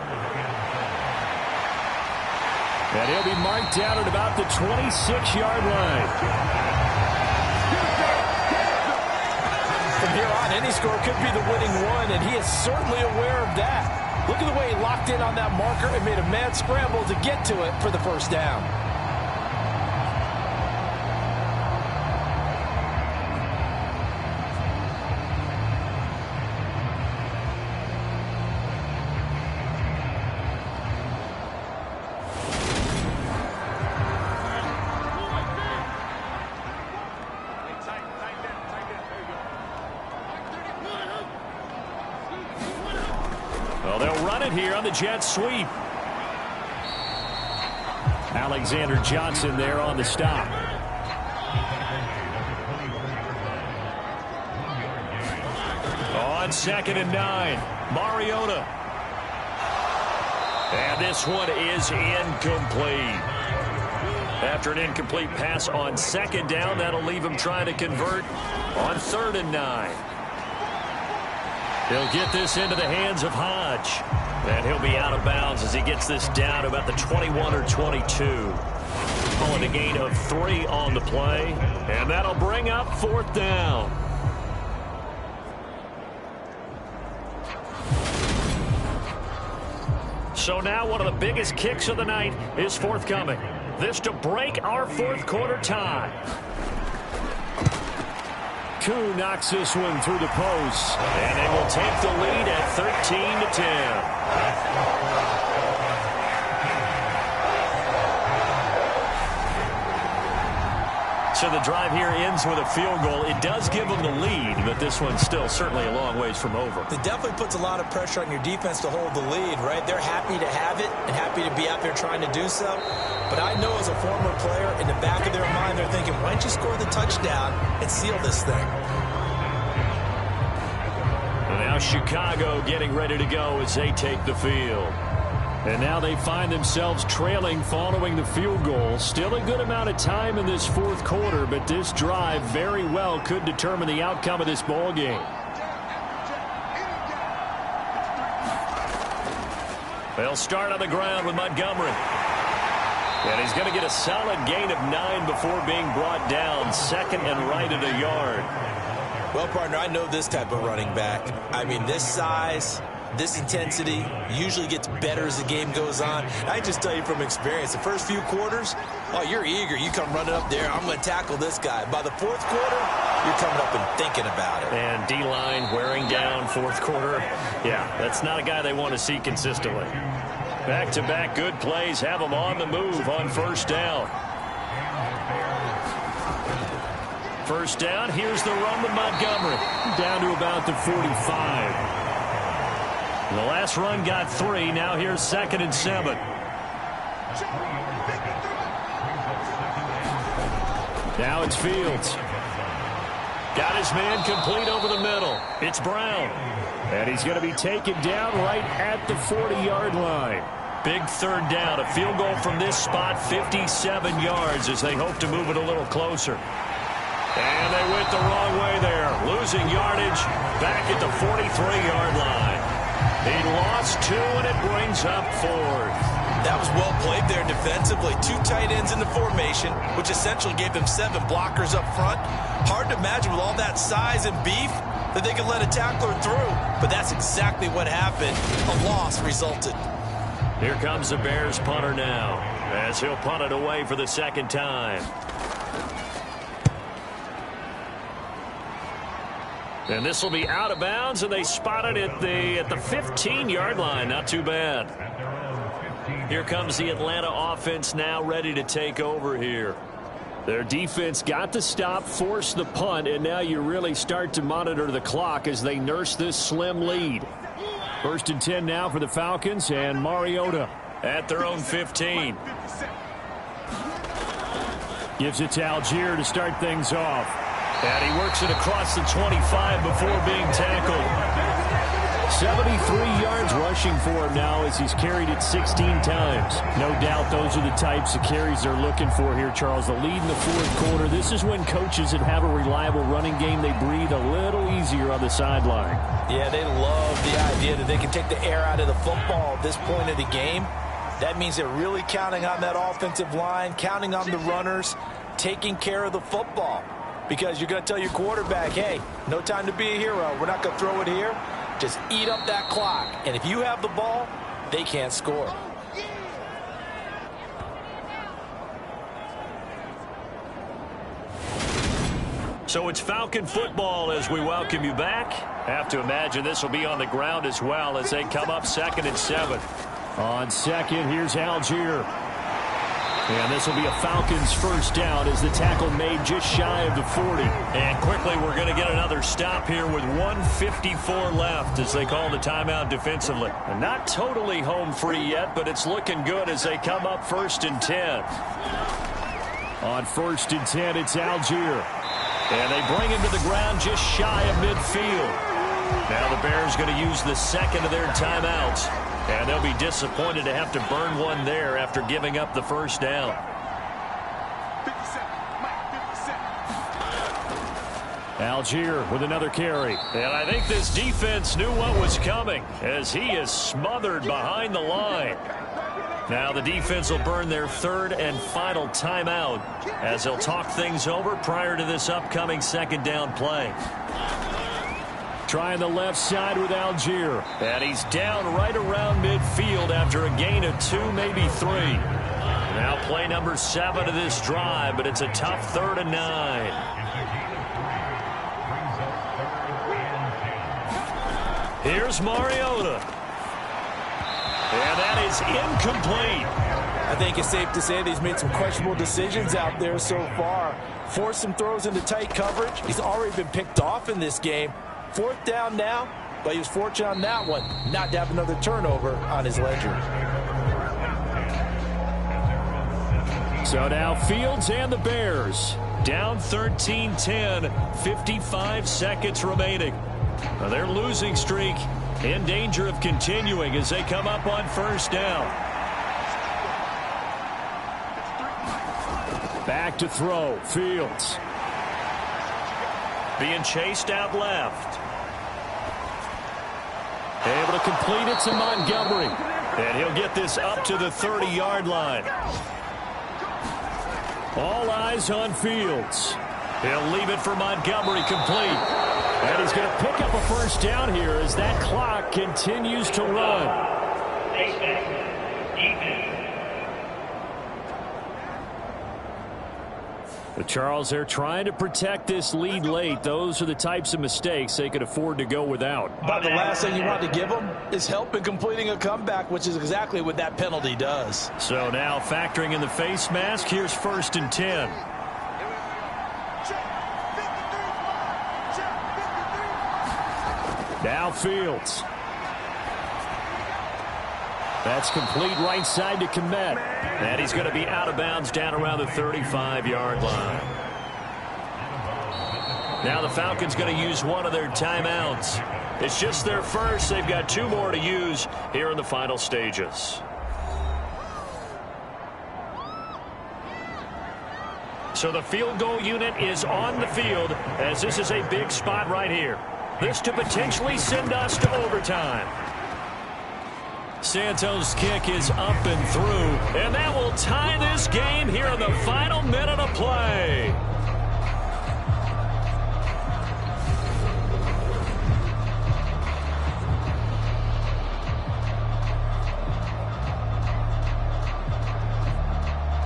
And he'll be marked down at about the 26-yard line. From here on, any score could be the winning one, and he is certainly aware of that. Look at the way he locked in on that marker and made a mad scramble to get to it for the first down. Well, they'll run it here on the jet sweep. Alexander Johnson there on the stop. On 2nd and 9, Mariota. And this one is incomplete. After an incomplete pass on 2nd down, that'll leave him trying to convert on 3rd and 9. He'll get this into the hands of Hodge. And he'll be out of bounds as he gets this down to about the 21 or 22. Calling a gain of 3 on the play. And that'll bring up 4th down. So now one of the biggest kicks of the night is forthcoming. This to break our 4th quarter tie. Koo knocks this one through the post. And they will take the lead at 13-10. So the drive here ends with a field goal. It does give them the lead, but this one's still certainly a long ways from over. It definitely puts a lot of pressure on your defense to hold the lead, right? They're happy to have it and happy to be out there trying to do so. But I know as a former player, in the back of their mind, they're thinking, why don't you score the touchdown and seal this thing? And now Chicago getting ready to go as they take the field. And now they find themselves trailing following the field goal. Still a good amount of time in this 4th quarter, but this drive very well could determine the outcome of this ball game. They'll start on the ground with Montgomery. And he's going to get a solid gain of 9 before being brought down. 2nd and right at a yard. Well, partner, I know this type of running back. I mean, this size, this intensity usually gets better as the game goes on. I just tell you from experience, the first few quarters, oh, you're eager. You come running up there, I'm going to tackle this guy. By the 4th quarter, you're coming up and thinking about it. And D-line wearing down 4th quarter. Yeah, that's not a guy they want to see consistently. Back-to-back good plays have them on the move on 1st down. 1st down, here's the run with Montgomery. Down to about the 45. The last run got 3. Now here's 2nd and 7. Now it's Fields. Got his man complete over the middle. It's Brown. And he's going to be taken down right at the 40-yard line. Big 3rd down. A field goal from this spot, 57 yards as they hope to move it a little closer. And they went the wrong way there. Losing yardage back at the 43-yard line. He lost 2, and it brings up 4th. That was well played there defensively. 2 tight ends in the formation, which essentially gave them 7 blockers up front. Hard to imagine with all that size and beef that they could let a tackler through. But that's exactly what happened. A loss resulted. Here comes the Bears punter now, as he'll punt it away for the second time. And this will be out of bounds, and they spot it at the 15-yard line. Not too bad. Here comes the Atlanta offense now ready to take over here. Their defense got the stop, forced the punt, and now you really start to monitor the clock as they nurse this slim lead. 1st and 10 now for the Falcons, and Mariota at their own 15. Gives it to Algier to start things off. And he works it across the 25 before being tackled. 73 yards rushing for him now as he's carried it 16 times. No doubt those are the types of carries they're looking for here, Charles. The lead in the 4th quarter. This is when coaches that have a reliable running game, they breathe a little easier on the sideline. Yeah, they love the idea that they can take the air out of the football at this point of the game. That means they're really counting on that offensive line, counting on the runners, taking care of the football. Because you're going to tell your quarterback, hey, no time to be a hero. We're not going to throw it here. Just eat up that clock. And if you have the ball, they can't score. So it's Falcon football as we welcome you back. Have to imagine this will be on the ground as well as they come up 2nd and 7. On 2nd, here's Algier. And this will be a Falcons first down as the tackle made just shy of the 40. And quickly we're going to get another stop here with 1:54 left as they call the timeout defensively. And not totally home free yet, but it's looking good as they come up 1st and 10. On 1st and 10, it's Algier. And they bring him to the ground just shy of midfield. Now the Bears going to use the 2nd of their timeouts. And they'll be disappointed to have to burn one there after giving up the 1st down. Algier with another carry. And I think this defense knew what was coming as he is smothered behind the line. Now the defense will burn their 3rd and final timeout as they'll talk things over prior to this upcoming 2nd down play. Trying the left side with Algier. And he's down right around midfield after a gain of 2, maybe 3. Now play number 7 of this drive, but it's a tough 3rd and 9. Here's Mariota. And that is incomplete. I think it's safe to say that he's made some questionable decisions out there so far. Forced some throws into tight coverage. He's already been picked off in this game. 4th down now, but he was fortunate on that one not to have another turnover on his ledger. So now Fields and the Bears down 13-10, 55 seconds remaining. Now their losing streak in danger of continuing as they come up on 1st down. Back to throw, Fields. Being chased out left. Able to complete it to Montgomery. And he'll get this up to the 30-yard line. All eyes on Fields. He'll leave it for Montgomery complete. And he's going to pick up a 1st down here as that clock continues to run. But Charles, they're trying to protect this lead late. Those are the types of mistakes they could afford to go without. But the last thing you want to give them is help in completing a comeback, which is exactly what that penalty does. So now factoring in the face mask, here's 1st and 10. Now Fields. That's complete right side to Kmet. And he's going to be out of bounds down around the 35-yard line. Now the Falcons going to use one of their timeouts. It's just their first. They've got 2 more to use here in the final stages. So the field goal unit is on the field as this is a big spot right here. This to potentially send us to overtime. Santos' kick is up and through, and that will tie this game here in the final minute of play.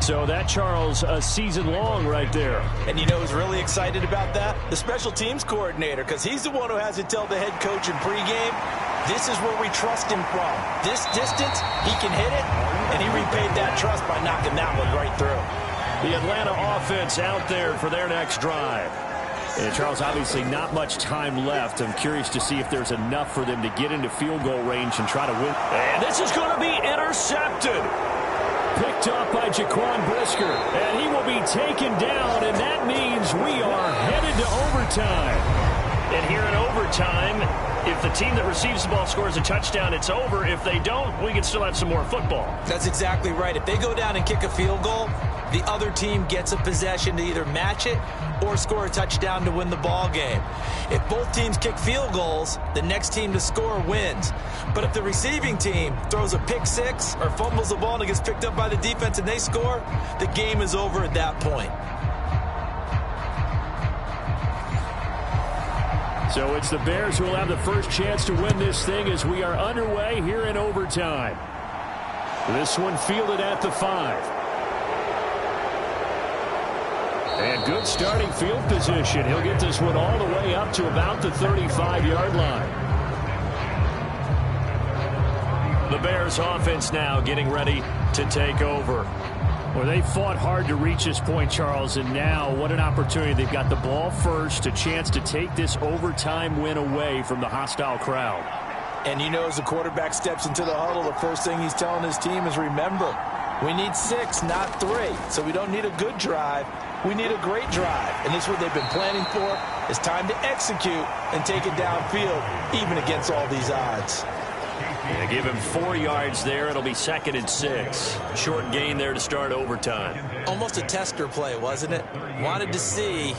So that, Charles, a season long right there. And you know who's really excited about that? The special teams coordinator, because he's the one who has to tell the head coach in pregame, this is where we trust him from. This distance, he can hit it, and he repaid that trust by knocking that one right through. The Atlanta offense out there for their next drive. And Charles, obviously not much time left. I'm curious to see if there's enough for them to get into field goal range and try to win. And this is going to be intercepted. Picked up by Jaquan Brisker, and he will be taken down, and that means we are headed to overtime. And here in overtime, if the team that receives the ball scores a touchdown, it's over. If they don't, we can still have some more football. That's exactly right. If they go down and kick a field goal, the other team gets a possession to either match it or score a touchdown to win the ball game. If both teams kick field goals, the next team to score wins. But if the receiving team throws a pick six or fumbles the ball and it gets picked up by the defense and they score, the game is over at that point. So it's the Bears who will have the first chance to win this thing as we are underway here in overtime. This one fielded at the 5. And good starting field position. He'll get this one all the way up to about the 35-yard line. The Bears offense now getting ready to take over. Well, they fought hard to reach this point, Charles, and now what an opportunity. They've got the ball first, a chance to take this overtime win away from the hostile crowd. And you know, as the quarterback steps into the huddle, the first thing he's telling his team is, remember, we need 6, not 3. So we don't need a good drive. We need a great drive. And this is what they've been planning for. It's time to execute and take it downfield, even against all these odds. They give him 4 yards there. It'll be 2nd and 6. Short gain there to start overtime. Almost a tester play, wasn't it? Wanted to see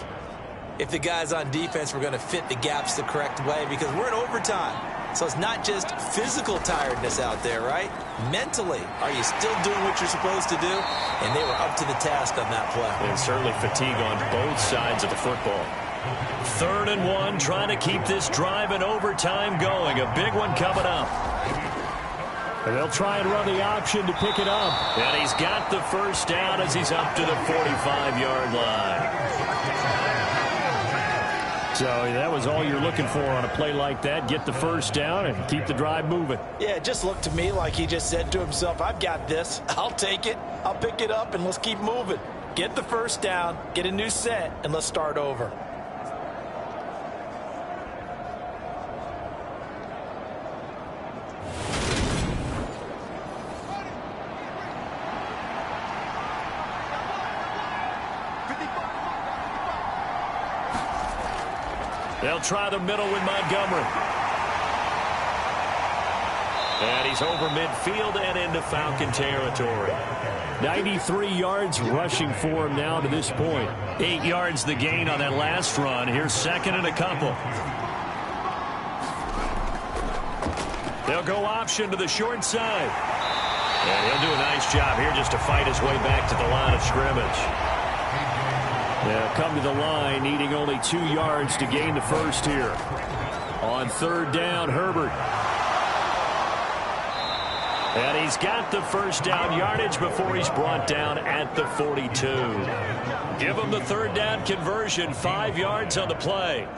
if the guys on defense were going to fit the gaps the correct way, because we're in overtime. So it's not just physical tiredness out there, right? Mentally, are you still doing what you're supposed to do? And they were up to the task on that play. And certainly fatigue on both sides of the football. 3rd and 1, trying to keep this drive in overtime going. A big one coming up. And they'll try and run the option to pick it up. And he's got the first down as he's up to the 45-yard line. So that was all you're looking for on a play like that. Get the first down and keep the drive moving. Yeah, it just looked to me like he just said to himself, I've got this. I'll take it. I'll pick it up, and let's keep moving. Get the first down, get a new set, and let's start over. They'll try the middle with Montgomery. And he's over midfield and into Falcon territory. 93 yards rushing for him now to this point. 8 yards the gain on that last run. Here's 2nd and a couple. They'll go option to the short side. And he'll do a nice job here just to fight his way back to the line of scrimmage. They'll come to the line, needing only 2 yards to gain the first here. On 3rd down, Herbert. And he's got the first down yardage before he's brought down at the 42. Give him the 3rd down conversion, 5 yards on the play.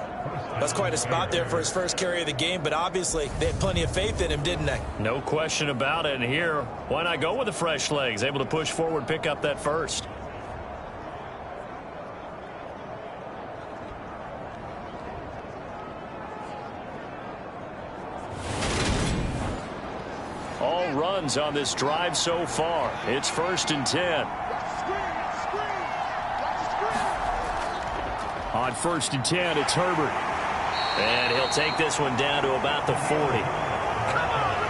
That's quite a spot there for his first carry of the game, but obviously they had plenty of faith in him, didn't they? No question about it. And here, why not go with the fresh legs? Able to push forward, pick up that first. All runs on this drive so far. It's 1st and 10. On 1st and 10, it's Herbert. And he'll take this one down to about the 40.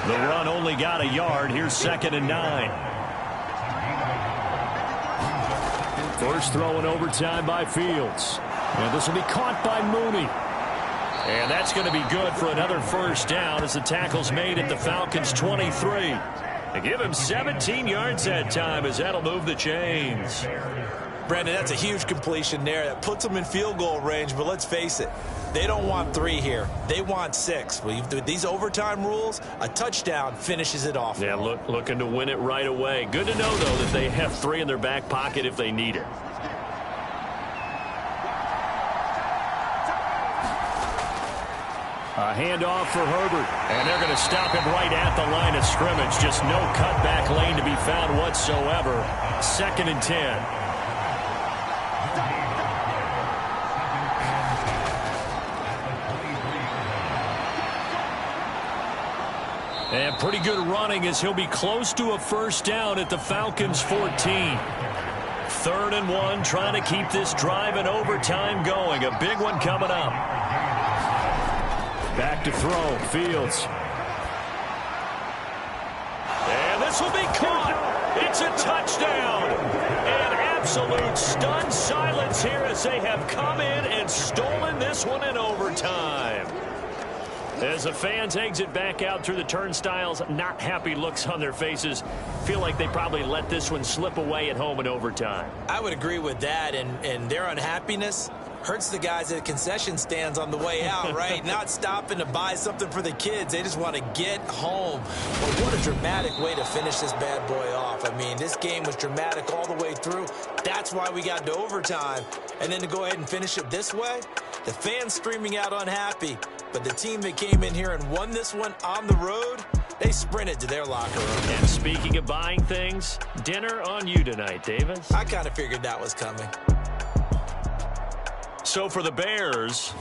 The run only got a yard. Here's 2nd and 9. First throw in overtime by Fields. And this will be caught by Mooney. And that's going to be good for another first down as the tackle's made at the Falcons' 23. They give him 17 yards that time as that'll move the chains. Brandon, that's a huge completion there. That puts them in field goal range, but let's face it, they don't want 3 here. They want 6. With these overtime rules, a touchdown finishes it off. Yeah, looking to win it right away. Good to know, though, that they have 3 in their back pocket if they need it. A handoff for Herbert, and they're going to stop him right at the line of scrimmage. Just no cutback lane to be found whatsoever. 2nd and 10. And pretty good running as he'll be close to a first down at the Falcons' 14. 3rd and 1, trying to keep this drive in overtime going. A big one coming up. Back to throw, Fields. And this will be caught. It's a touchdown. And absolute stunned silence here as they have come in and stolen this one in overtime. As the fans exit back out through the turnstiles, not happy looks on their faces. Feel like they probably let this one slip away at home in overtime. I would agree with that, and their unhappiness hurts the guys at concession stands on the way out, right? Not stopping to buy something for the kids. They just want to get home. But what a dramatic way to finish this bad boy off. I mean, this game was dramatic all the way through. That's why we got to overtime. And then to go ahead and finish it this way, the fans streaming out unhappy. But the team that came in here and won this one on the road, they sprinted to their locker room. And speaking of buying things, dinner on you tonight, Davis. I kind of figured that was coming. So for the Bears,